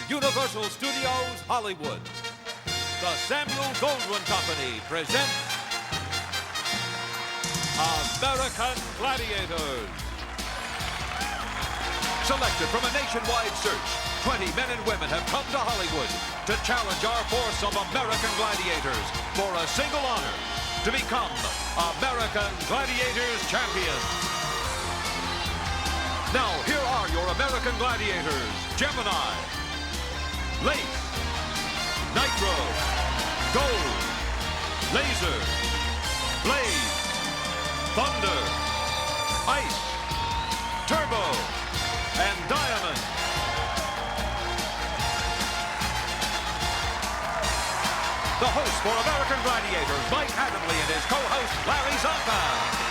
Universal Studios, Hollywood, the Samuel Goldwyn Company presents American Gladiators. Selected from a nationwide search, 20 men and women have come to Hollywood to challenge our force of American Gladiators for a single honor, to become American Gladiators champions. Now, here are your American Gladiators: Gemini, Lace, Nitro, Gold, Laser, Blaze, Thunder, Ice, Turbo, and Diamond. The host for American Gladiators, Mike Adamle, and his co-host, Larry Zonka.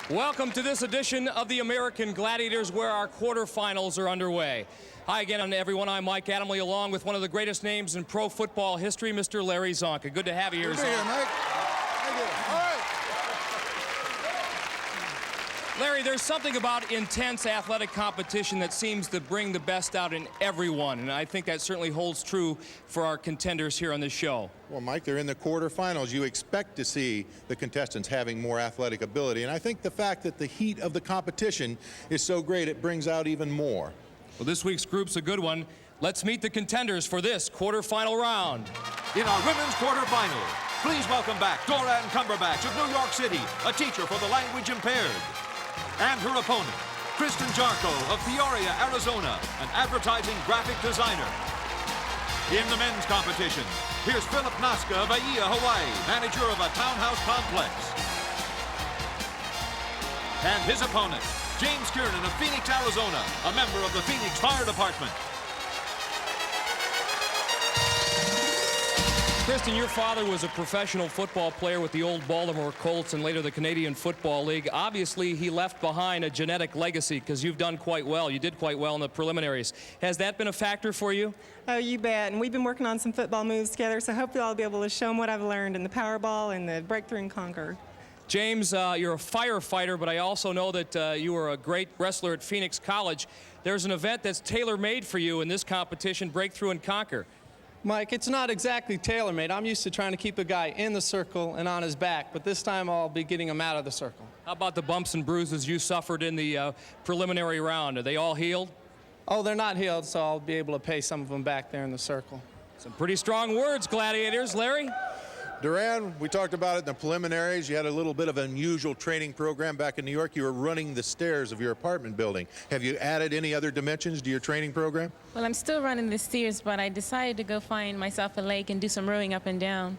Welcome to this edition of the American Gladiators, where our quarterfinals are underway. Hi again, everyone. I'm Mike Adamle, along with one of the greatest names in pro football history, Mr. Larry Zonka. Good to have you here, Good to be here, Mike. Thank you. All right. Larry, there's something about intense athletic competition that seems to bring the best out in everyone, and I think that certainly holds true for our contenders here on this show. Well, Mike, they're in the quarterfinals. You expect to see the contestants having more athletic ability, and I think the fact that the heat of the competition is so great, it brings out even more. Well, this week's group's a good one. Let's meet the contenders for this quarterfinal round. In our women's quarterfinal, please welcome back Dorann Cumberbatch of New York City, a teacher for the language impaired. And her opponent, Kristen Jarchow of Peoria, Arizona, an advertising graphic designer. In the men's competition, here's Nasca of Aiea, Hawaii, manager of a townhouse complex. And his opponent, James Kiernan of Phoenix, Arizona, a member of the Phoenix Fire Department. Kristen, your father was a professional football player with the old Baltimore Colts and later the Canadian Football League. Obviously, he left behind a genetic legacy because you've done quite well. You did quite well in the preliminaries. Has that been a factor for you? Oh, you bet. And we've been working on some football moves together, so hopefully I'll be able to show them what I've learned in the Powerball and the Breakthrough and Conquer. James, you're a firefighter, but I also know that you were a great wrestler at Phoenix College. There's an event that's tailor-made for you in this competition, Breakthrough and Conquer. Mike, it's not exactly tailor-made. I'm used to trying to keep a guy in the circle and on his back, but this time I'll be getting him out of the circle. How about the bumps and bruises you suffered in the preliminary round? Are they all healed? Oh, they're not healed, so I'll be able to pay some of them back there in the circle. Some pretty strong words, Gladiators. Larry? Dorann, we talked about it in the preliminaries. You had a little bit of an unusual training program back in New York. You were running the stairs of your apartment building. Have you added any other dimensions to your training program? Well, I'm still running the stairs, but I decided to go find myself a lake and do some rowing up and down.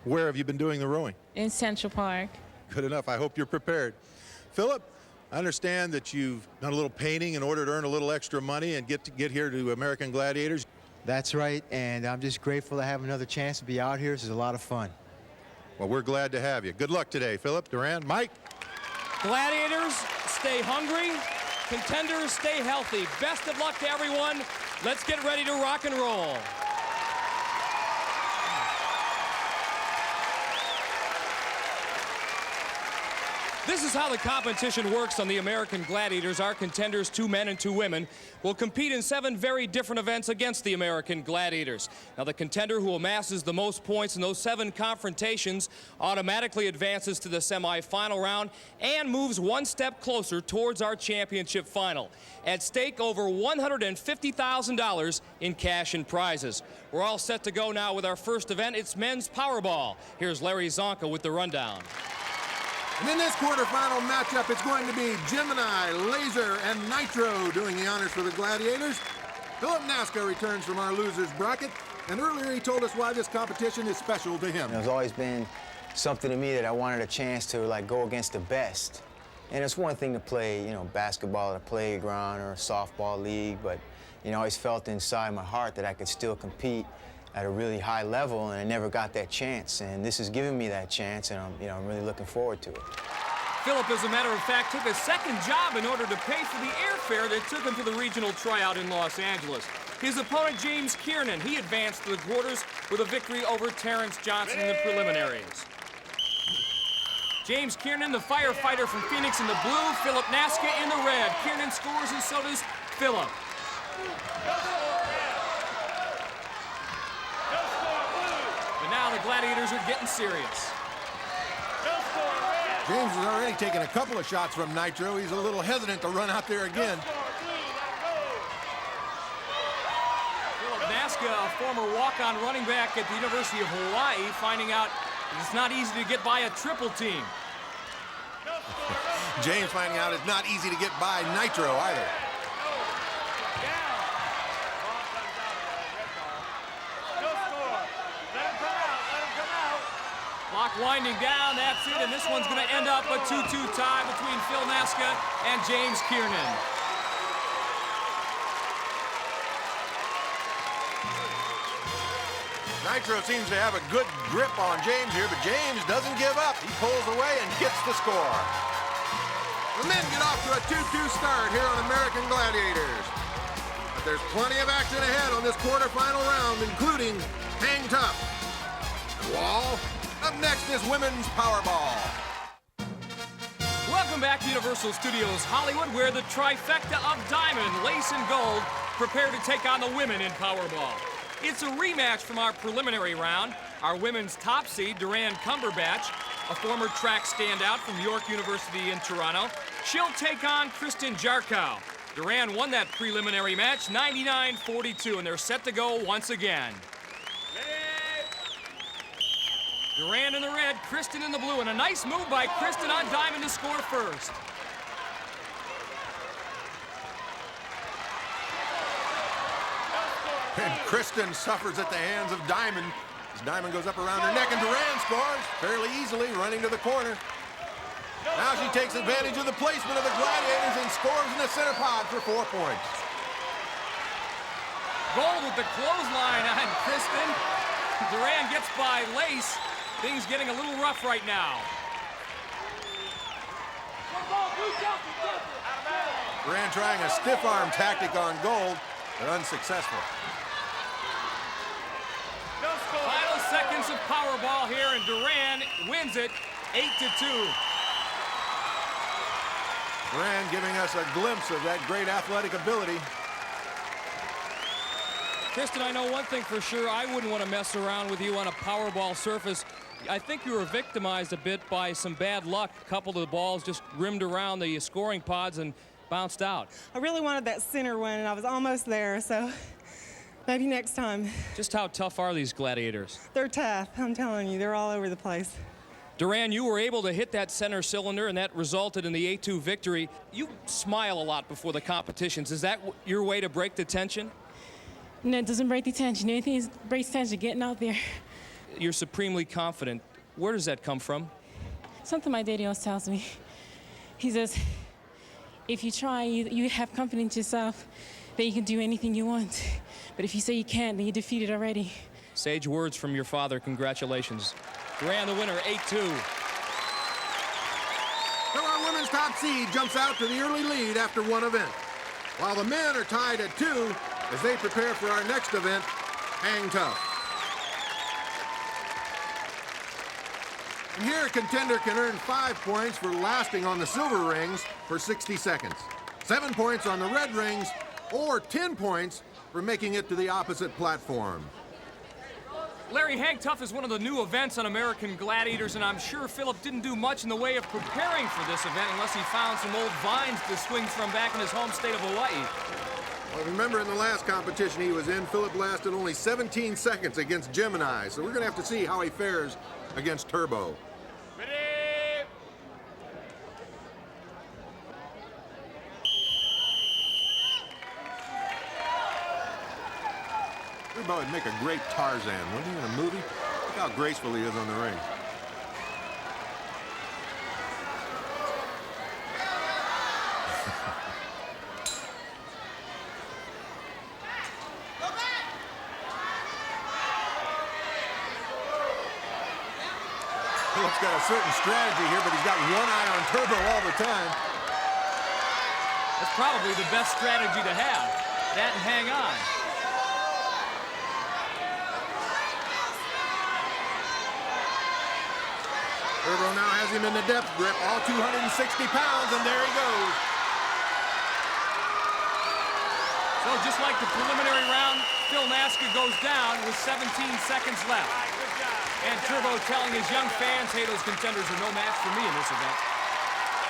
Where have you been doing the rowing? In Central Park. Good enough. I hope you're prepared. Philip, I understand that you've done a little painting in order to earn a little extra money and get here to American Gladiators. That's right, and I'm just grateful to have another chance to be out here. This is a lot of fun. Well, we're glad to have you. Good luck today, Philip, Dorann, Mike. Gladiators, stay hungry. Contenders, stay healthy. Best of luck to everyone. Let's get ready to rock and roll. This is how the competition works on the American Gladiators. Our contenders, 2 men and 2 women, will compete in 7 very different events against the American Gladiators. Now, the contender who amasses the most points in those 7 confrontations automatically advances to the semifinal round and moves 1 step closer towards our championship final. At stake, over $150,000 in cash and prizes. We're all set to go now with our first event. It's men's Powerball. Here's Larry Zonka with the rundown. And in this quarterfinal matchup, it's going to be Gemini, Laser, and Nitro doing the honors for the Gladiators. Philip Nasca returns from our losers bracket, and earlier he told us why this competition is special to him. It's always been something to me that I wanted a chance to go against the best. And it's one thing to play, basketball at a playground or a softball league, but, I always felt inside my heart that I could still compete at a really high level, and I never got that chance. And this has given me that chance, and I'm really looking forward to it. Philip, as a matter of fact, took a second job in order to pay for the airfare that took him to the regional tryout in Los Angeles. His opponent, James Kiernan, he advanced to the quarters with a victory over Terrence Johnson in the preliminaries. James Kiernan, the firefighter from Phoenix in the blue, Philip Nasca in the red. Kiernan scores and so does Philip. But now the Gladiators are getting serious. James has already taken a couple of shots from Nitro. He's a little hesitant to run out there again. Philip Nasca, a former walk-on running back at the University of Hawaii, finding out it's not easy to get by a triple team. James finding out it's not easy to get by Nitro either. Clock winding down, that's it, and this one's going to end up a 2-2 tie between Phil Nasca and James Kiernan. Nitro seems to have a good grip on James here, but James doesn't give up. He pulls away and gets the score. The men get off to a 2-2 start here on American Gladiators. But there's plenty of action ahead on this quarterfinal round, including hang tough. Wall. Up next is women's Powerball. Welcome back to Universal Studios Hollywood, where the trifecta of diamond, lace, and gold prepare to take on the women in Powerball. It's a rematch from our preliminary round. Our women's top seed, Dorann Cumberbatch, a former track standout from York University in Toronto. She'll take on Kristen Jarchow. Dorann won that preliminary match 99-42, and they're set to go once again. Dorann in the red, Kristen in the blue, and a nice move by Kristen on diamond to score first. And Kristen suffers at the hands of Diamond. As Diamond goes up around her neck, and Dorann scores fairly easily, running to the corner. Now she takes advantage of the placement of the Gladiators and scores in the center pod for 4 points. Gold with the clothesline on Kristen. Dorann gets by Lace. Things getting a little rough right now. Dorann trying a stiff arm tactic on Gold, but unsuccessful. Final seconds of Powerball here, and Dorann wins it 8-2. Dorann giving us a glimpse of that great athletic ability. Kristen, I know one thing for sure. I wouldn't want to mess around with you on a Powerball surface. I think you were victimized a bit by some bad luck. A couple of the balls just rimmed around the scoring pods and bounced out. I really wanted that center one, and I was almost there, so maybe next time. Just how tough are these Gladiators? They're tough, I'm telling you. They're all over the place. Dorann, you were able to hit that center cylinder, and that resulted in the 8-2 victory. You smile a lot before the competitions. Is that your way to break the tension? No, it doesn't break the tension. Anything that breaks tension, getting out there. You're supremely confident. Where does that come from? Something my daddy always tells me. He says, if you try, you have confidence in yourself that you can do anything you want. But if you say you can't, then you're defeated already. Sage words from your father. Congratulations. Dorann, the winner, 8-2. So our women's top seed jumps out to the early lead after one event, while the men are tied at 2 as they prepare for our next event, Hang Tough. And here, a contender can earn 5 points for lasting on the silver rings for 60 seconds, 7 points on the red rings, or 10 points for making it to the opposite platform. Larry, Hang Tough is one of the new events on American Gladiators, and I'm sure Philip didn't do much in the way of preparing for this event unless he found some old vines to swing from back in his home state of Hawaii. Well, remember in the last competition he was in, Philip lasted only 17 seconds against Gemini, so we're going to have to see how he fares against Turbo. Ready? Turbo would make a great Tarzan, wouldn't he, in a movie? Look how graceful he is on the ring. Philip's got a certain strategy here, but he's got one eye on Turbo all the time. That's probably the best strategy to have. That and hang on. Turbo now has him in the depth grip, all 260 pounds, and there he goes. So just like the preliminary round, Phil Nasca goes down with 17 seconds left. And Turbo telling his young fans, hey, those contenders are no match for me in this event.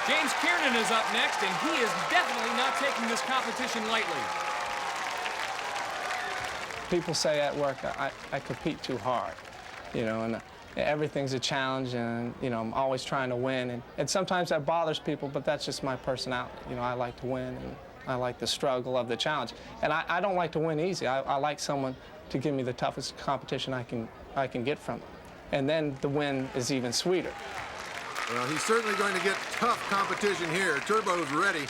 James Kiernan is up next, and he is definitely not taking this competition lightly. People say at work I compete too hard, you know, and everything's a challenge, and, you know, I'm always trying to win. And sometimes that bothers people, but that's just my personality. You know, I like to win, and I like the struggle of the challenge. And I don't like to win easy. I like someone to give me the toughest competition I can get from them. And then the win is even sweeter. Well, he's certainly going to get tough competition here. Turbo's ready.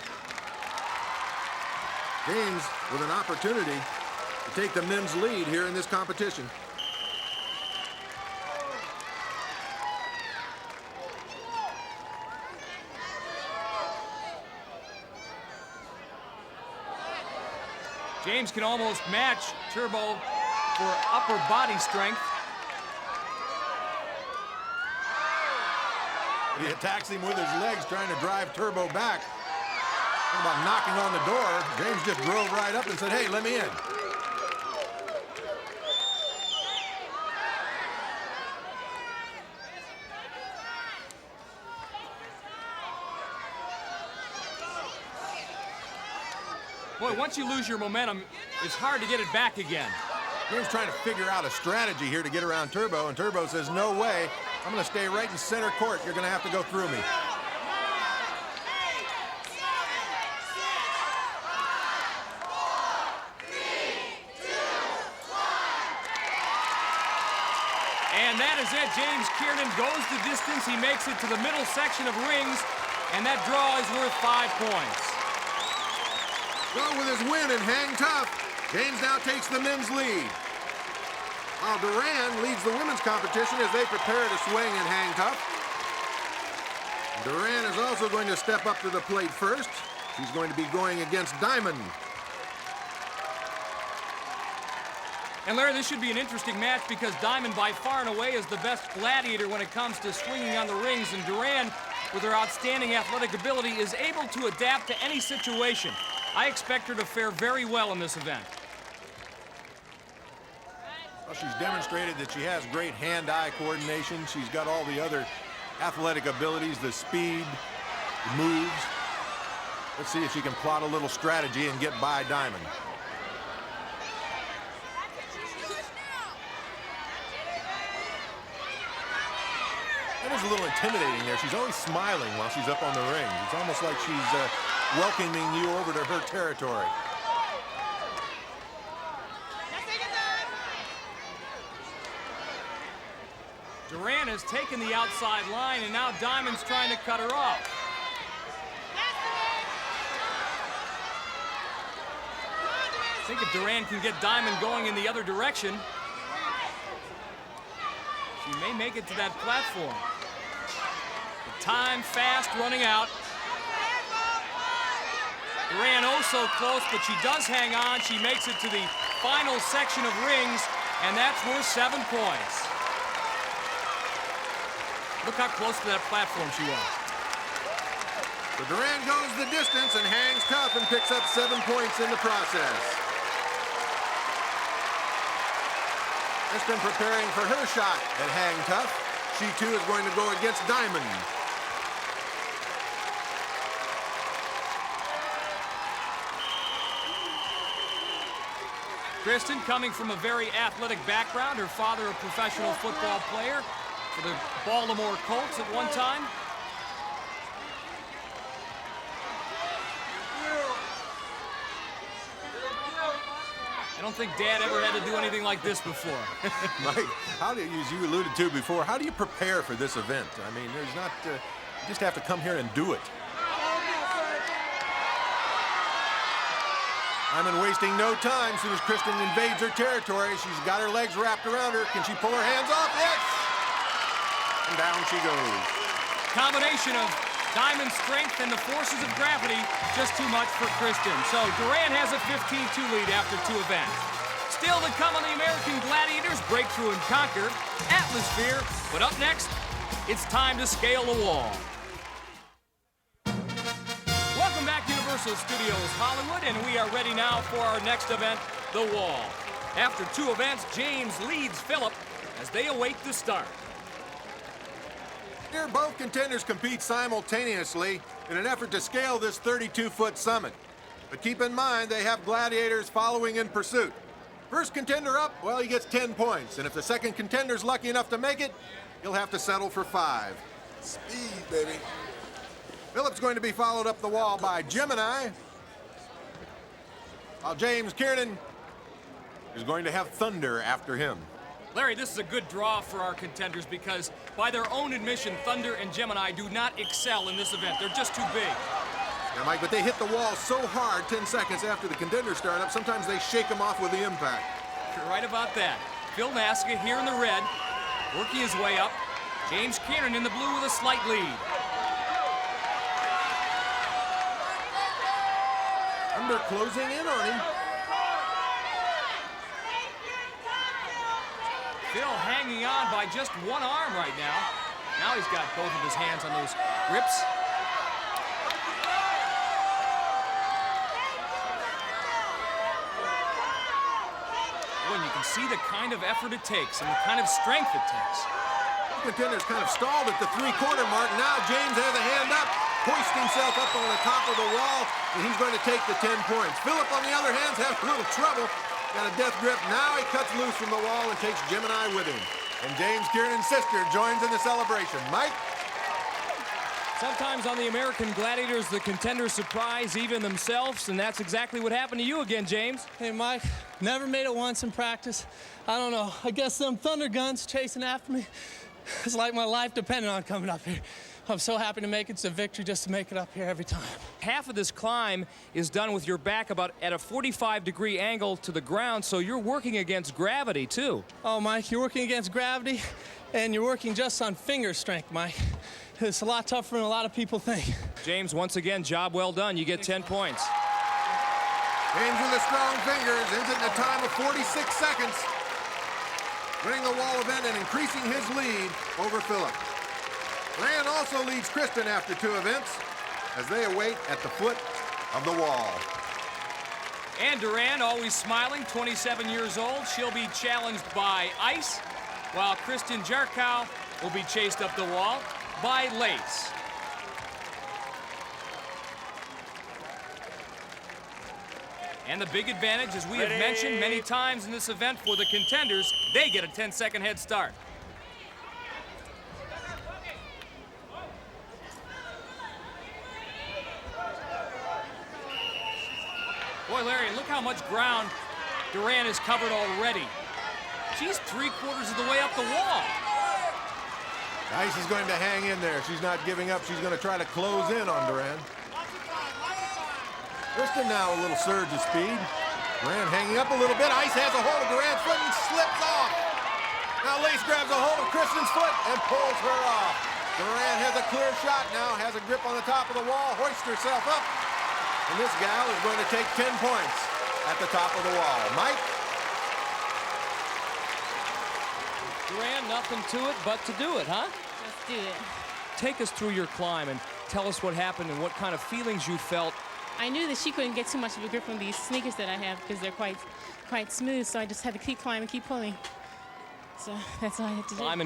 James with an opportunity to take the men's lead here in this competition. James can almost match Turbo for upper body strength. He attacks him with his legs, trying to drive Turbo back. Talk about knocking on the door. James just drove right up and said, hey, let me in. Boy, once you lose your momentum, it's hard to get it back again. James trying to figure out a strategy here to get around Turbo, and Turbo says, no way. I'm going to stay right in center court. You're going to have to go through me. And that is it. James Kiernan goes the distance. He makes it to the middle section of rings, and that draw is worth 5 points. Well, with his win and hang tough, James now takes the men's lead. While Dorann leads the women's competition as they prepare to swing and hang tough. Dorann is also going to step up to the plate first. She's going to be going against Diamond. And Larry, this should be an interesting match because Diamond by far and away is the best gladiator when it comes to swinging on the rings, and Dorann, with her outstanding athletic ability, is able to adapt to any situation. I expect her to fare very well in this event. Well, she's demonstrated that she has great hand-eye coordination. She's got all the other athletic abilities, the speed, the moves. Let's see if she can plot a little strategy and get by Diamond. That is a little intimidating there. She's always smiling while she's up on the rings. It's almost like she's welcoming you over to her territory. Dorann has taken the outside line, and now Diamond's trying to cut her off. I think if Dorann can get Diamond going in the other direction, she may make it to that platform. The time fast running out. Dorann oh so close, but she does hang on. She makes it to the final section of rings, and that's worth 7 points. Look how close to that platform she was. So Dorann goes the distance and hangs tough and picks up 7 points in the process. Kristen preparing for her shot at hang tough. She too is going to go against Diamond. Kristen, coming from a very athletic background, her father a professional football player for the Baltimore Colts at one time. I don't think Dad ever had to do anything like this before. Mike, how do you, as you alluded to before, how do you prepare for this event? I mean, there's not, you just have to come here and do it. Diamond wasting no time. As soon as Kristen invades her territory, she's got her legs wrapped around her. Can she pull her hands off? Yes! And down she goes. Combination of Diamond's strength and the forces of gravity, just too much for Kristen. So Dorann has a 15-2 lead after 2 events. Still to come on the American Gladiators, Breakthrough and Conquer, Atmosphere. But up next, It's time to scale the wall. Welcome back, Universal Studios Hollywood, and we are ready now for our next event, the wall. After 2 events, James leads Philip as they await the start. Here, both contenders compete simultaneously in an effort to scale this 32-foot summit. But keep in mind, they have gladiators following in pursuit. First contender up, well, he gets 10 points. And if the second contender's lucky enough to make it, he'll have to settle for 5. Speed, baby. Philip's going to be followed up the wall by Gemini, while James Kiernan is going to have Thunder after him. Larry, this is a good draw for our contenders because, by their own admission, Thunder and Gemini do not excel in this event. They're just too big. Yeah, Mike, but they hit the wall so hard 10 seconds after the contender start up, sometimes they shake them off with the impact. You're right about that. Phil Nasca here in the red, working his way up. James Kiernan in the blue with a slight lead. Thunder closing in on him. Phil hanging on by just one arm right now. Now he's got both of his hands on those grips. When you can see the kind of effort it takes and the kind of strength it takes. The contender's kind of stalled at the 3-quarter mark. Now James has a hand up, hoists himself up on the top of the wall, and he's going to take the 10 points. Philip, on the other hand, has a little trouble. Got a death grip. Now he cuts loose from the wall and takes Gemini with him. And James Kiernan's sister joins in the celebration. Mike? Sometimes on the American Gladiators, the contenders surprise even themselves, and that's exactly what happened to you again, James. Hey, Mike, never made it once in practice. I don't know. I guess them thunder guns chasing after me, it's like my life depended on coming up here. I'm so happy to make it to victory just to make it up here every time. Half of this climb is done with your back about at a 45-degree angle to the ground, so you're working against gravity, too. Oh, Mike, you're working against gravity, and you're working just on finger strength, Mike. It's a lot tougher than a lot of people think. James, once again, job well done. You get 10 points. James with the strong fingers ends it in a time of 46 seconds, winning the wall event and increasing his lead over Philip. Dorann also leads Kristen after 2 events as they await at the foot of the wall. And Dorann, always smiling, 27 years old. She'll be challenged by ice, while Kristen Jarchow will be chased up the wall by lace. And the big advantage, as we have mentioned many times in this event for the contenders, they get a 10-second head start. Boy, Larry, look how much ground Dorann has covered already. She's 3/4 of the way up the wall. Ice is going to hang in there. She's not giving up. She's going to try to close in on Dorann. Kristen now a little surge of speed. Dorann hanging up a little bit. Ice has a hold of Durann's foot and slips off. Now Lace grabs a hold of Kristen's foot and pulls her off. Dorann has a clear shot now, has a grip on the top of the wall, hoists herself up. And this gal is going to take 10 points at the top of the wall. Mike? Dorann, nothing to it but to do it, huh? Let's do it. Take us through your climb and tell us what happened and what kind of feelings you felt. I knew that she couldn't get too much of a grip on these sneakers that I have because they're quite smooth, so I just had to keep climbing, keep pulling. So that's all I had to do. Climb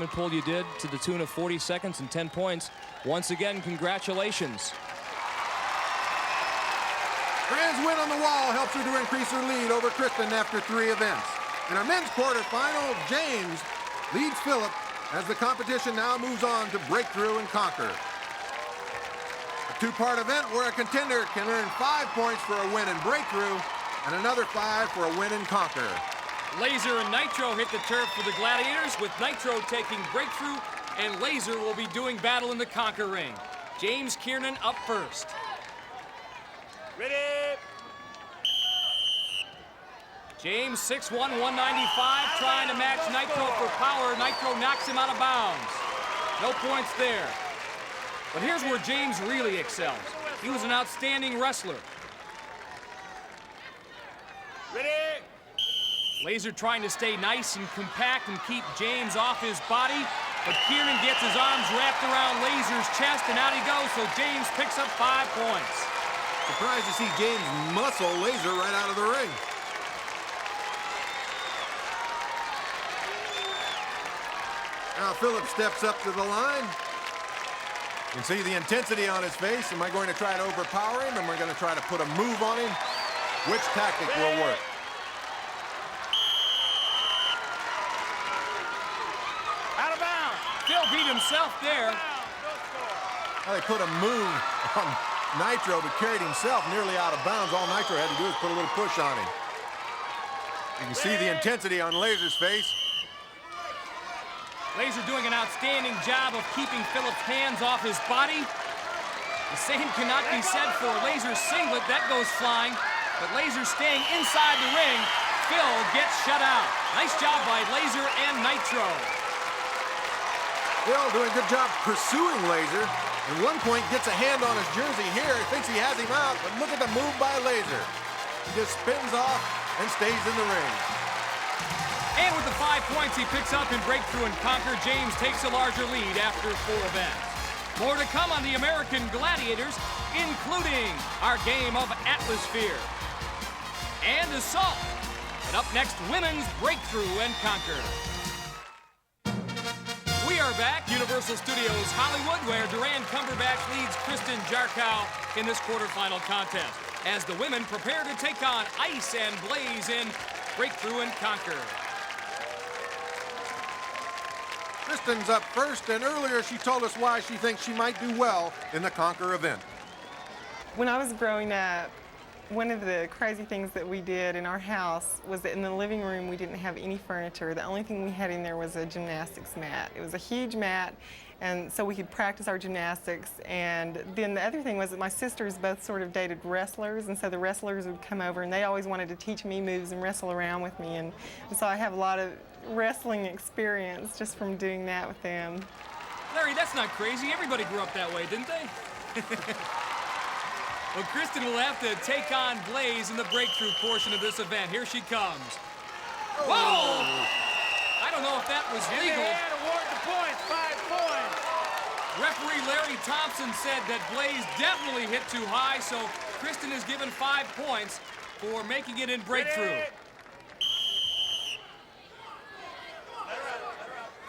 and pull you did to the tune of 40 seconds and 10 points. Once again, congratulations. Dorann's win on the wall helps her to increase her lead over Kristen after 3 events. In our men's quarterfinal, James leads Philip as the competition now moves on to breakthrough and conquer. A 2-part event where a contender can earn 5 points for a win and breakthrough and another 5 for a win and conquer. Laser and Nitro hit the turf for the Gladiators, with Nitro taking breakthrough, and Laser will be doing battle in the conquer ring. James Kiernan up first. Ready? James, 6'1", 195, trying to match Nitro for power. Nitro knocks him out of bounds. No points there. But here's where James really excels. He was an outstanding wrestler. Ready? Laser trying to stay nice and compact and keep James off his body. but Kiernan gets his arms wrapped around Laser's chest, and out he goes, so James picks up 5 points. Surprised to see James muscle Laser right out of the ring. Now Philip steps up to the line. You can see the intensity on his face. Am I going to try to overpower him? Am I going to try to put a move on him? Which tactic will work? Out of bounds. Phil beat himself there. Well, they put a move on Nitro, but carried himself nearly out of bounds. All Nitro had to do was put a little push on him. You can see the intensity on Laser's face. Laser doing an outstanding job of keeping Philip's hands off his body. The same cannot be said for Laser's singlet. That goes flying. But Laser staying inside the ring. Phil gets shut out. Nice job by Laser and Nitro. Phil doing a good job pursuing Laser. At one point gets a hand on his jersey here. Thinks he has him out, but look at the move by Laser. He just spins off and stays in the ring. And with the 5 points he picks up in Breakthrough and Conquer, James takes a larger lead after 4 events. More to come on the American Gladiators, including our game of Atmosphere and Assault. And up next, Women's Breakthrough and Conquer. We are back, Universal Studios Hollywood, where Dorann Cumberbatch leads Kristen Jarchow in this quarterfinal contest, as the women prepare to take on Ice and Blaze in Breakthrough and Conquer. Kristen's up first, and earlier she told us why she thinks she might do well in the Conquer event. When I was growing up, one of the crazy things that we did in our house was that in the living room we didn't have any furniture. The only thing we had in there was a gymnastics mat. It was a huge mat, and so we could practice our gymnastics. And then the other thing was that my sisters both sort of dated wrestlers, and so the wrestlers would come over and they always wanted to teach me moves and wrestle around with me. And so I have a lot of wrestling experience just from doing that with them. Larry, that's not crazy. Everybody grew up that way, didn't they? Well, Kristen will have to take on Blaze in the breakthrough portion of this event. Here she comes. Whoa! I don't know if that was legal. Award the points, 5 points. Referee Larry Thompson said that Blaze definitely hit too high, so Kristen is given 5 points for making it in breakthrough.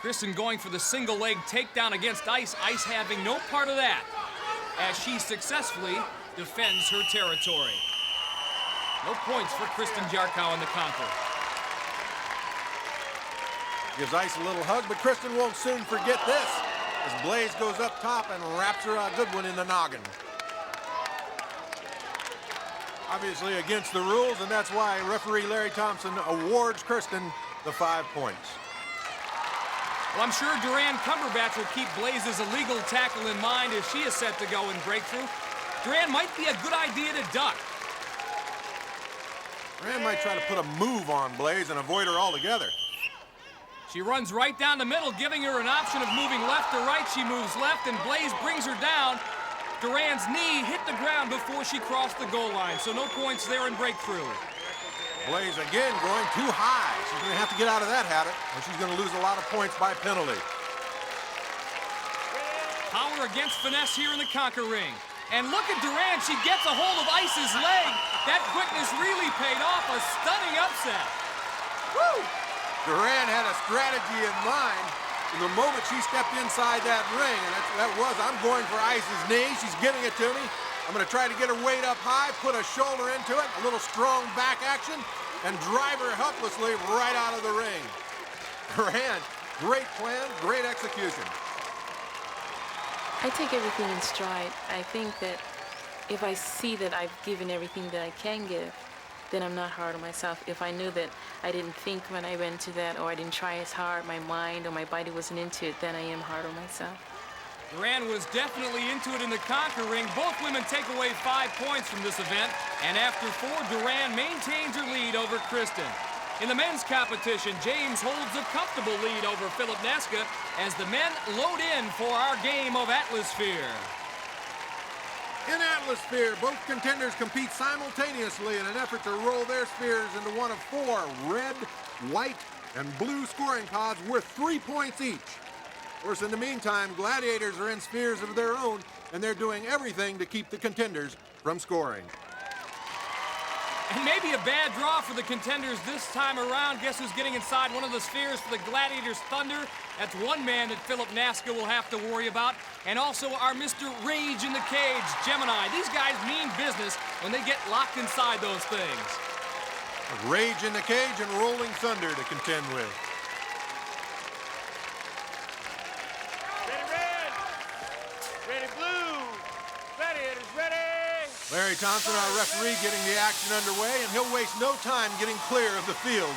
Kristen going for the single leg takedown against Ice. Ice having no part of that as she successfully defends her territory. No points for Kristen Jarchow in the Conquer. Gives Ice a little hug, but Kristen won't soon forget this as Blaze goes up top and wraps her a good one in the noggin. Obviously against the rules, and that's why referee Larry Thompson awards Kristen the 5 points. Well, I'm sure Dorann Cumberbatch will keep Blaze's illegal tackle in mind as she is set to go in breakthrough. Dorann might be a good idea to duck. Dorann might try to put a move on Blaze and avoid her altogether. She runs right down the middle, giving her an option of moving left or right. She moves left, and Blaze brings her down. Durann's knee hit the ground before she crossed the goal line, so no points there in breakthrough. Blaze again going too high. She's going to have to get out of that habit, or she's going to lose a lot of points by penalty. Power against finesse here in the Conquer ring. And look at Dorann, she gets a hold of Ice's leg. That quickness really paid off, a stunning upset. Woo! Dorann had a strategy in mind from the moment she stepped inside that ring, and that was, I'm going for Ice's knee. She's giving it to me. I'm going to try to get her weight up high, put a shoulder into it, a little strong back action, and drive her helplessly right out of the ring. Dorann, great plan, great execution. I take everything in stride. I think that if I see that I've given everything that I can give, then I'm not hard on myself. If I knew that I didn't think when I went to that, or I didn't try as hard, my mind or my body wasn't into it, then I am hard on myself. Dorann was definitely into it in the Conquer ring. Both women take away 5 points from this event, and after 4, Dorann maintains her lead over Kristen. In the men's competition, James holds a comfortable lead over Philip Nasca as the men load in for our game of Atmosphere. In Atmosphere, both contenders compete simultaneously in an effort to roll their spears into one of 4 red, white, and blue scoring pods worth 3 points each. Of course, in the meantime, Gladiators are in spheres of their own, and they're doing everything to keep the Contenders from scoring. And maybe a bad draw for the Contenders this time around. Guess who's getting inside one of the spheres for the Gladiators? Thunder. That's one man that Philip Nasca will have to worry about. And also our Mr. Rage in the Cage, Gemini. These guys mean business when they get locked inside those things. Rage in the Cage and Rolling Thunder to contend with. Ready red. Ready blue. Gladiators ready. Larry Thompson, our referee, getting the action underway, and he'll waste no time getting clear of the field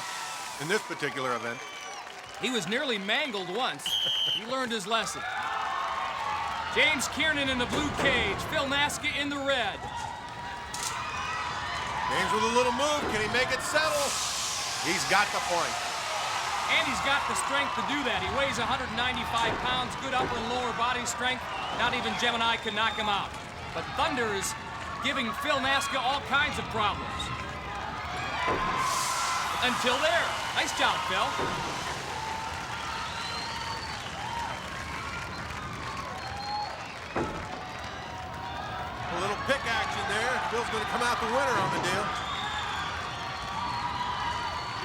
in this particular event. He was nearly mangled once. He learned his lesson. James Kiernan in the blue cage, Phil Nasca in the red. James with a little move. Can he make it settle? He's got the point. And he's got the strength to do that. He weighs 195 pounds, good upper and lower body strength. Not even Gemini can knock him out. But Thunder is giving Phil Nasca all kinds of problems. Until there. Nice job, Phil. A little pick action there. Phil's going to come out the winner on the deal.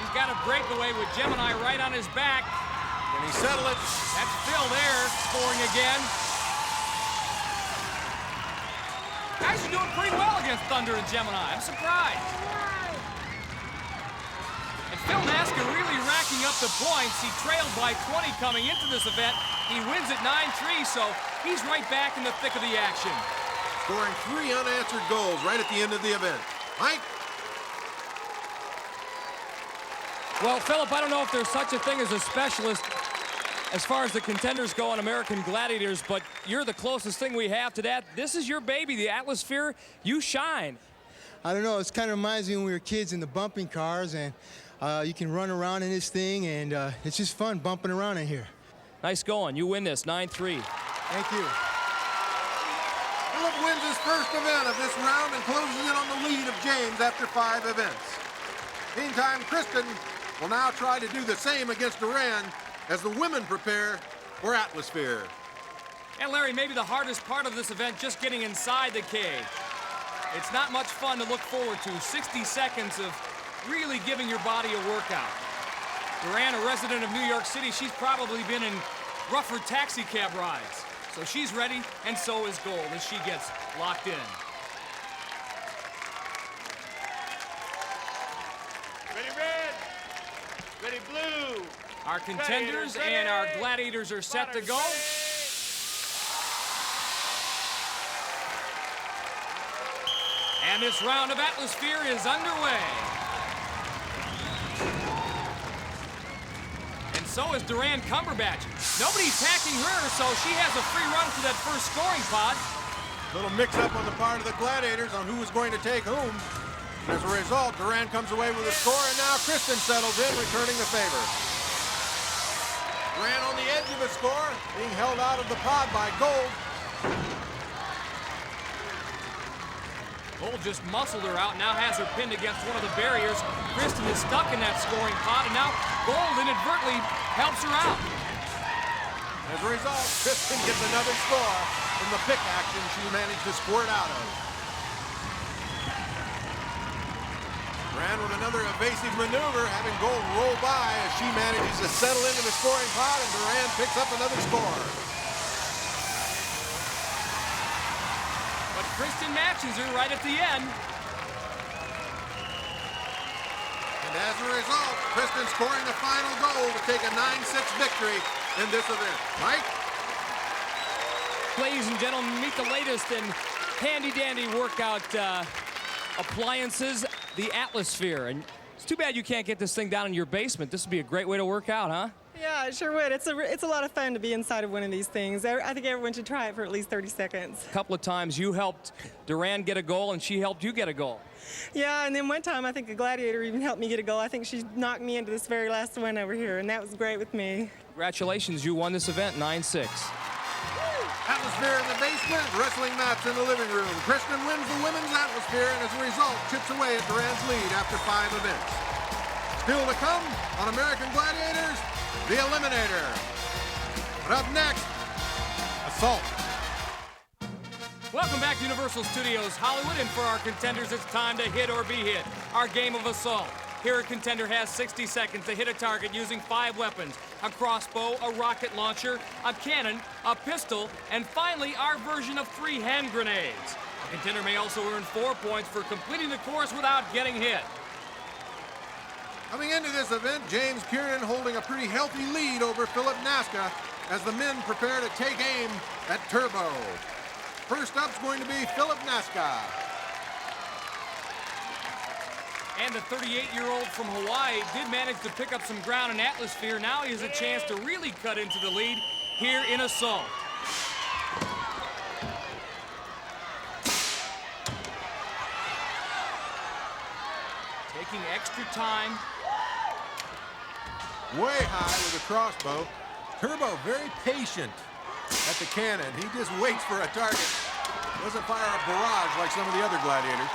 He's got a breakaway with Gemini right on his back. Can he settle it? That's Phil there, scoring again. Guys are doing pretty well against Thunder and Gemini. I'm surprised. And Phil Nasca really racking up the points. He trailed by 20 coming into this event. He wins at 9-3, so he's right back in the thick of the action. Scoring 3 unanswered goals right at the end of the event. Mike? Well, Philip, I don't know if there's such a thing as a specialist as far as the Contenders go on American Gladiators, but you're the closest thing we have to that. This is your baby, the Atmosphere. You shine. I don't know, it kind of reminds me when we were kids in the bumping cars, and you can run around in this thing, and it's just fun bumping around in here. Nice going. You win this, 9-3. Thank you. Philip wins his first event of this round and closes in on the lead of James after 5 events. Meantime, Kristen will now try to do the same against Dorann as the women prepare for Atmosphere. And Larry, maybe the hardest part of this event, just getting inside the cage. It's not much fun to look forward to. 60 seconds of really giving your body a workout. Dorann, a resident of New York City, she's probably been in rougher taxi cab rides. So she's ready, and so is Gold as she gets locked in. Ready red. Ready blue. Our Contenders and our Gladiators are set to go. And this round of Atmosphere is underway. And so is Dorann Cumberbatch. Nobody's attacking her, so she has a free run for that first scoring pod. Little mix-up on the part of the Gladiators on who was going to take whom. And as a result, Dorann comes away with a score, and now Kristen settles in, returning the favor. Dorann on the edge of a score, being held out of the pod by Gold. Gold just muscled her out, now has her pinned against one of the barriers. Kristen is stuck in that scoring pod, and now Gold inadvertently helps her out. As a result, Kristen gets another score from the pick action she managed to squirt out of. Dorann with another evasive maneuver, having Gold roll by as she manages to settle into the scoring pod, and Dorann picks up another score. But Kristen matches her right at the end. And as a result, Kristen scoring the final goal to take a 9-6 victory in this event. Mike? Ladies and gentlemen, meet the latest in handy-dandy workout appliances, the Atmosphere. And it's too bad you can't get this thing down in your basement. This would be a great way to work out, huh? Yeah, it sure would. It's a lot of fun to be inside of one of these things. I think everyone should try it for at least 30 seconds. A couple of times you helped Dorann get a goal, and she helped you get a goal. Yeah, and then one time I think a Gladiator even helped me get a goal. I think she knocked me into this very last one over here, and that was great with me. Congratulations, you won this event 9-6. Atmosphere in the basement, wrestling match in the living room. Kristen wins the women's Atmosphere and as a result chips away at Dorann's lead after 5 events. Still to come on American Gladiators, the Eliminator. Up next, assault. Welcome back to Universal Studios Hollywood, and for our contenders, it's time to hit or be hit, our game of assault. Here, a contender has 60 seconds to hit a target using 5 weapons: a crossbow, a rocket launcher, a cannon, a pistol, and finally, our version of 3 hand grenades. A contender may also earn 4 points for completing the course without getting hit. Coming into this event, James Kiernan holding a pretty healthy lead over Philip Nasca as the men prepare to take aim at Turbo. First up's going to be Philip Nasca. And the 38-year-old from Hawaii did manage to pick up some ground in Atmosphere. Now he has a chance to really cut into the lead here in Assault. Taking extra time. Way high with a crossbow. Turbo very patient at the cannon. He just waits for a target. Doesn't fire a barrage like some of the other Gladiators.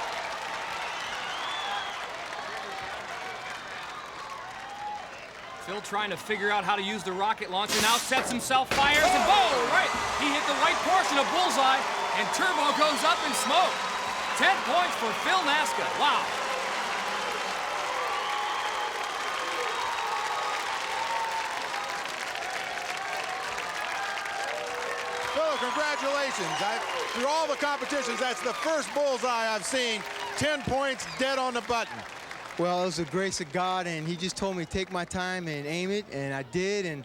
Phil trying to figure out how to use the rocket launcher. Now sets himself, fires, and boom! Right, he hit the right portion of bullseye, and Turbo goes up in smoke. 10 points for Phil Nasca. Wow. Phil, congratulations. Through all the competitions, that's the first bullseye I've seen. 10 points, dead on the button. Well, it was the grace of God, and he just told me to take my time and aim it, and I did. And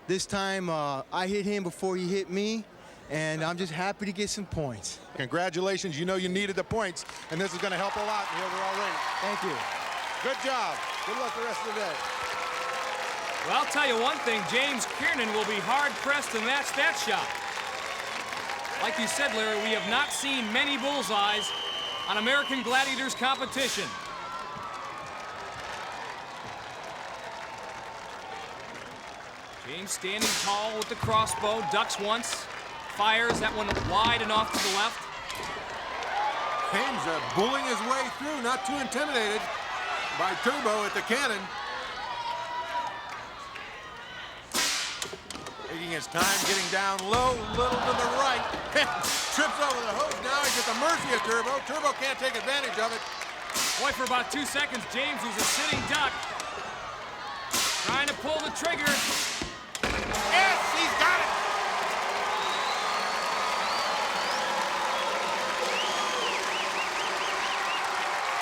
this time, I hit him before he hit me, and I'm just happy to get some points. Congratulations. You know you needed the points, and this is going to help a lot in the overall rating. Thank you. Good job. Good luck the rest of the day. Well, I'll tell you one thing, James Kiernan will be hard-pressed to match that shot. Like you said, Larry, we have not seen many bullseyes on American Gladiators competition. James standing tall with the crossbow, ducks once, fires that one wide and off to the left. James bullying his way through, not too intimidated by Turbo at the cannon. Taking his time, getting down low, little to the right. Trips over the hose now. He's at the mercy of Turbo. Turbo can't take advantage of it. Boy, for about 2 seconds, James, who's a sitting duck, trying to pull the trigger. Yes, he's got it.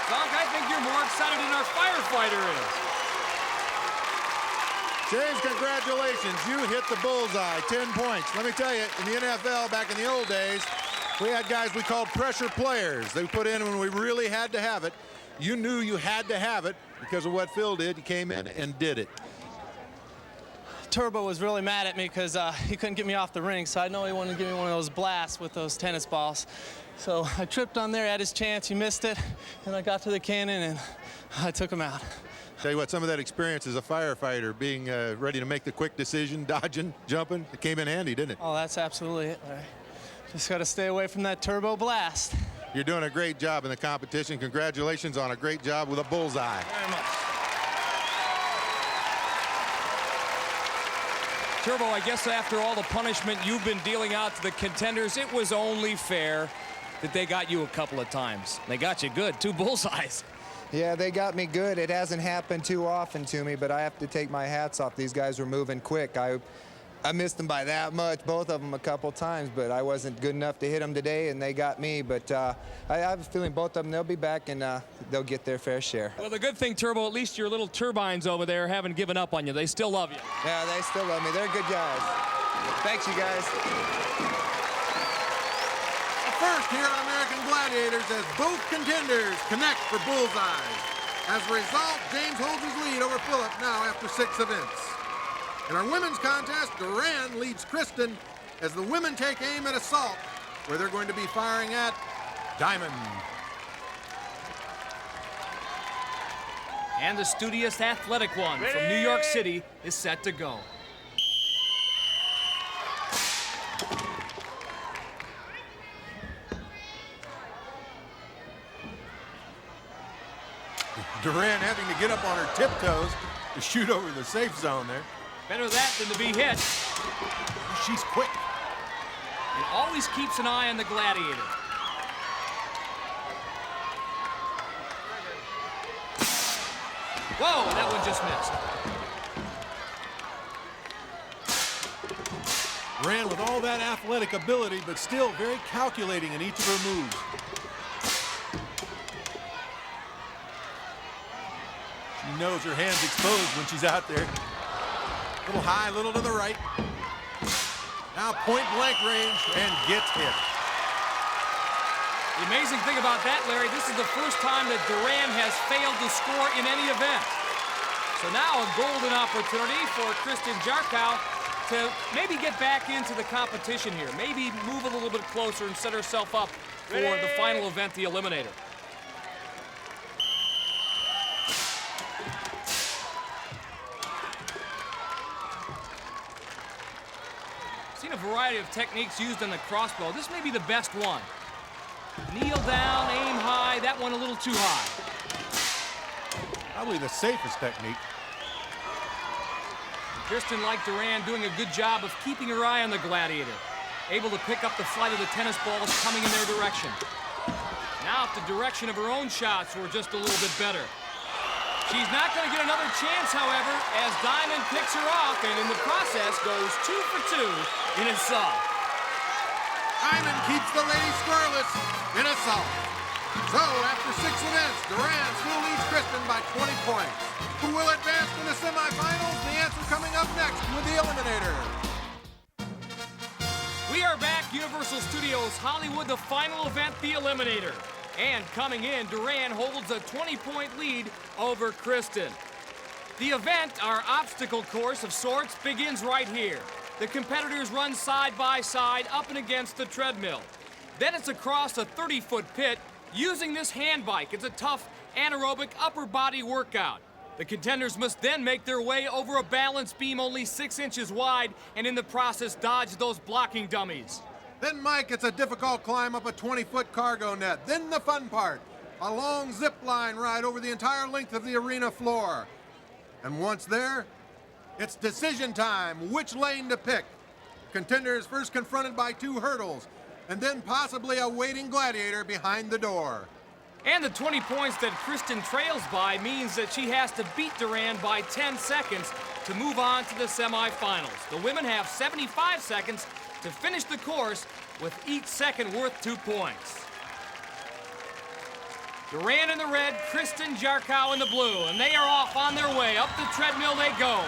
Zonk, I think you're more excited than our firefighter is. James, congratulations. You hit the bullseye. 10 points. Let me tell you, in the NFL back in the old days, we had guys we called pressure players. They put in when we really had to have it. You knew you had to have it because of what Phil did. He came in and did it. Turbo was really mad at me because he couldn't get me off the ring, so I know he wanted to give me one of those blasts with those tennis balls. So I tripped on there, had his chance, he missed it, and I got to the cannon and I took him out. Tell you what, some of that experience as a firefighter, being ready to make the quick decision, dodging, jumping, it came in handy, didn't it? Oh, that's absolutely it, Larry. Just got to stay away from that turbo blast. You're doing a great job in the competition. Congratulations on a great job with a bullseye. Very much. Turbo, I guess after all the punishment you've been dealing out to the contenders, it was only fair that they got you a couple of times. They got you good, 2 bullseyes. Yeah, they got me good. It hasn't happened too often to me, but I have to take my hats off. These guys were moving quick. I missed them by that much, both of them a couple times, but I wasn't good enough to hit them today, and they got me. But I have a feeling both of them, they'll be back, and they'll get their fair share. Well, the good thing, Turbo, at least your little turbines over there haven't given up on you. They still love you. Yeah, they still love me. They're good guys. Thanks, you guys. First here on American Gladiators as both contenders connect for bullseyes. As a result, James holds his lead over Philip now after 6 events. In our women's contest, Dorann leads Kristen as the women take aim at assault, where they're going to be firing at Diamond. And the studious athletic one from New York City is set to go. Dorann having to get up on her tiptoes to shoot over the safe zone there. Better that than to be hit. she's quick. And always keeps an eye on the Gladiator. Whoa, that one just missed. Ran with all that athletic ability, but still very calculating in each of her moves. She knows her hand's exposed when she's out there. A little high, a little to the right. Now point blank range and gets hit. The amazing thing about that, Larry, this is the first time that Dorann has failed to score in any event. So now a golden opportunity for Kristen Jarchow to maybe get back into the competition here. Maybe move a little bit closer and set herself up for the final event, the Eliminator. Seen a variety of techniques used on the crossbow. This may be the best one. Kneel down, aim high. That one a little too high. Probably the safest technique. Kristen, like Dorann, doing a good job of keeping her eye on the Gladiator. Able to pick up the flight of the tennis balls coming in their direction. Now if the direction of her own shots were just a little bit better. She's not going to get another chance, however, as Diamond picks her off and in the process goes 2 for 2 in assault. Diamond keeps the ladies scoreless in assault. So after 6 events, Dorann still leads Kristen by 20 points. Who will advance to the semifinals? The answer coming up next with the Eliminator. We are back, Universal Studios Hollywood, the final event, the Eliminator. And coming in, Dorann holds a 20-point lead over Kristen. The event, our obstacle course of sorts, begins right here. The competitors run side by side up and against the treadmill. Then it's across a 30-foot pit using this hand bike. It's a tough anaerobic upper body workout. The contenders must then make their way over a balance beam only 6 inches wide and in the process dodge those blocking dummies. Then, Mike, it's a difficult climb up a 20-foot cargo net. Then the fun part, a long zip line ride over the entire length of the arena floor. And once there, it's decision time, which lane to pick. Contender is first confronted by 2 hurdles, and then possibly a waiting Gladiator behind the door. And the 20 points that Kristen trails by means that she has to beat Dorann by 10 seconds to move on to the semifinals. The women have 75 seconds to finish the course with each second worth 2 points. Dorann in the red, Kristen Jarchow in the blue, and they are off on their way. Up the treadmill they go.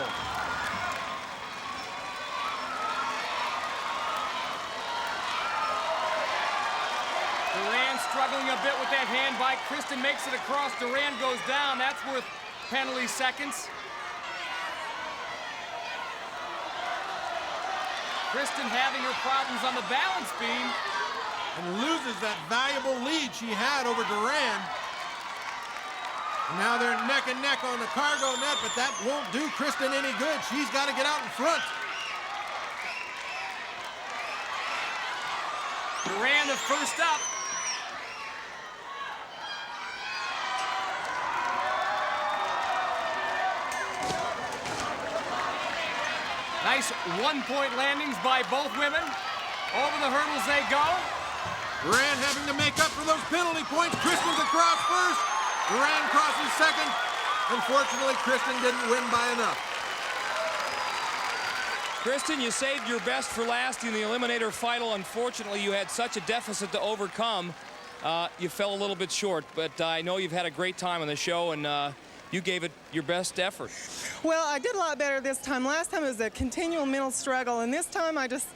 Dorann struggling a bit with that hand bike. Kristen makes it across. Dorann goes down. That's worth penalty seconds. Kristen having her problems on the balance beam. And loses that valuable lead she had over Dorann. And now they're neck and neck on the cargo net, but that won't do Kristen any good. She's got to get out in front. Dorann the first up. Nice one-point landings by both women. Over the hurdles they go. Dorann having to make up for those penalty points. Kristen's across first. Dorann crosses second. Unfortunately, Kristen didn't win by enough. Kristen, you saved your best for last in the Eliminator final. Unfortunately, you had such a deficit to overcome. You fell a little bit short, but I know you've had a great time on the show, and you gave it your best effort. Well, I did a lot better this time. Last time it was a continual mental struggle, and this time I just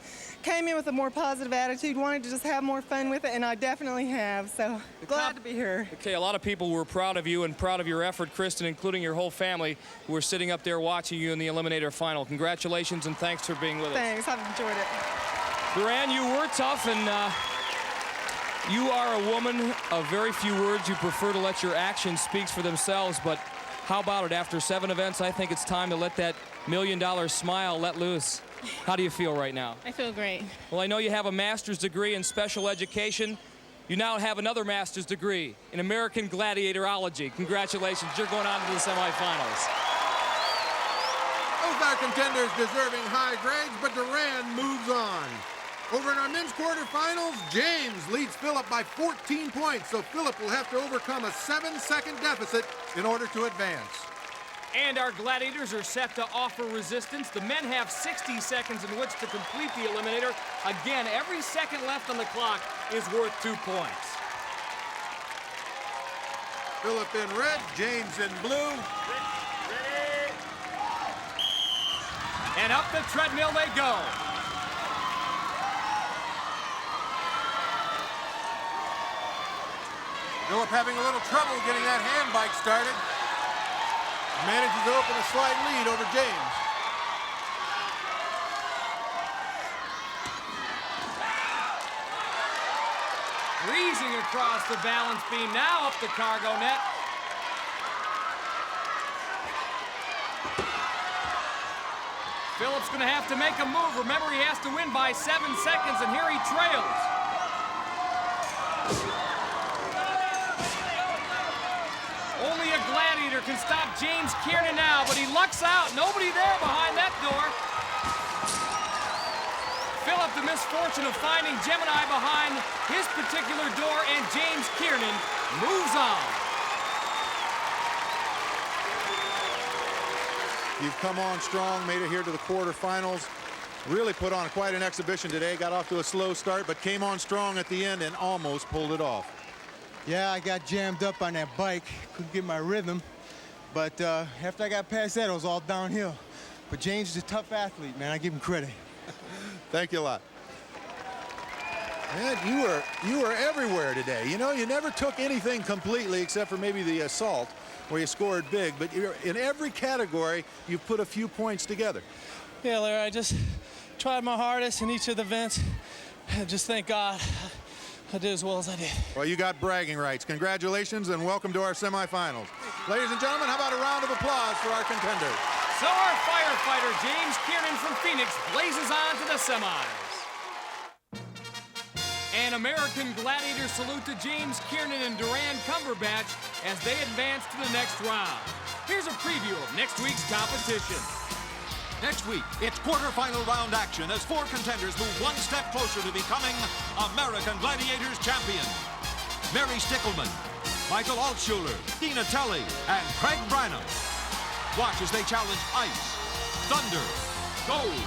came in with a more positive attitude, wanted to just have more fun with it, and I definitely have, so glad to be here. Okay, a lot of people were proud of you and proud of your effort, Kristen, including your whole family who were sitting up there watching you in the Eliminator final. Congratulations and thanks for being with us. Thanks, I've enjoyed it. Dorann, you were tough, and you are a woman of very few words. You prefer to let your actions speak for themselves, but how about it? After 7 events, I think it's time to let that $1 million smile let loose. How do you feel right now? I feel great. Well, I know you have a master's degree in special education. You now have another master's degree in American Gladiatorology. Congratulations, you're going on to the semifinals. Both our contenders deserving high grades, but Dorann moves on. Over in our men's quarterfinals, James leads Philip by 14 points, so Philip will have to overcome a 7-second deficit in order to advance. And our Gladiators are set to offer resistance. The men have 60 seconds in which to complete the Eliminator. Again, every second left on the clock is worth 2 points. Philip in red, James in blue. Ready. And up the treadmill they go. Philip having a little trouble getting that hand bike started. Manages to open a slight lead over James. Breezing across the balance beam, now up the cargo net. Philip's gonna have to make a move. Remember, he has to win by 7 seconds, and here he trails. Only a Gladiator can stop James Kiernan now, but he lucks out. Nobody there behind that door. Philip, the misfortune of finding Gemini behind his particular door, and James Kiernan moves on. You've come on strong, made it here to the quarterfinals. Really put on quite an exhibition today. Got off to a slow start, but came on strong at the end and almost pulled it off. Yeah, I got jammed up on that bike. Couldn't get my rhythm. But after I got past that, it was all downhill. But James is a tough athlete, man. I give him credit. Thank you a lot. Man, you were everywhere today. You know, you never took anything completely except for maybe the assault where you scored big. But in every category, you put a few points together. Yeah, Larry, I just tried my hardest in each of the events. Just thank God I did as well as I did. Well, you got bragging rights. Congratulations and welcome to our semifinals. Ladies and gentlemen, how about a round of applause for our contenders? So our firefighter, James Kiernan from Phoenix, blazes on to the semis. An American Gladiator salute to James Kiernan and Dorann Cumberbatch as they advance to the next round. Here's a preview of next week's competition. Next week, it's quarterfinal round action as 4 contenders move one step closer to becoming American Gladiators champion. Mary Stickelman, Michael Altshuler, Dina Telly, and Craig Branham. Watch as they challenge Ice, Thunder, Gold,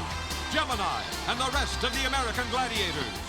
Gemini, and the rest of the American Gladiators.